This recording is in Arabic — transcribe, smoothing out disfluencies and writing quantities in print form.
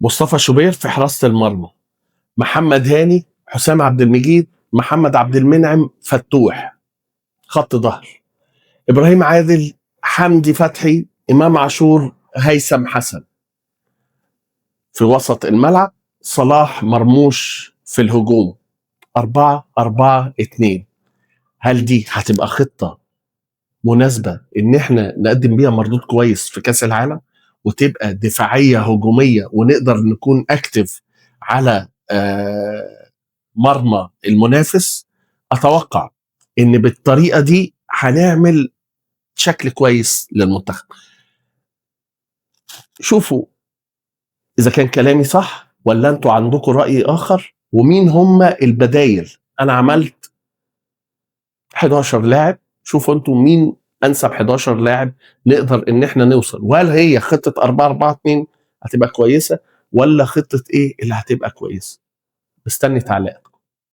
مصطفى شوبير في حراسة المرمى، محمد هاني، حسام عبد المجيد، محمد عبد المنعم، فتوح خط ظهر، ابراهيم عادل، حمدي فتحي، امام عاشور، هيثم حسن. في وسط الملعب صلاح مرموش. في الهجوم 4-4-2. هل دي هتبقى خطة مناسبة ان احنا نقدم بيها مردود كويس في كأس العالم، وتبقى دفاعية هجومية ونقدر نكون اكتف على مرمى المنافس؟ اتوقع ان بالطريقة دي هنعمل شكل كويس للمنتخب. شوفوا اذا كان كلامي صح ولا انتوا عندكم رأي اخر، ومين هم البدايل. انا عملت 11 لاعب، شوفوا انتوا مين انسب 11 لاعب نقدر ان احنا نوصل، وهل هي خطة 4-4-2 هتبقى كويسة، ولا خطة ايه اللي هتبقى كويسة؟ مستني تعليق.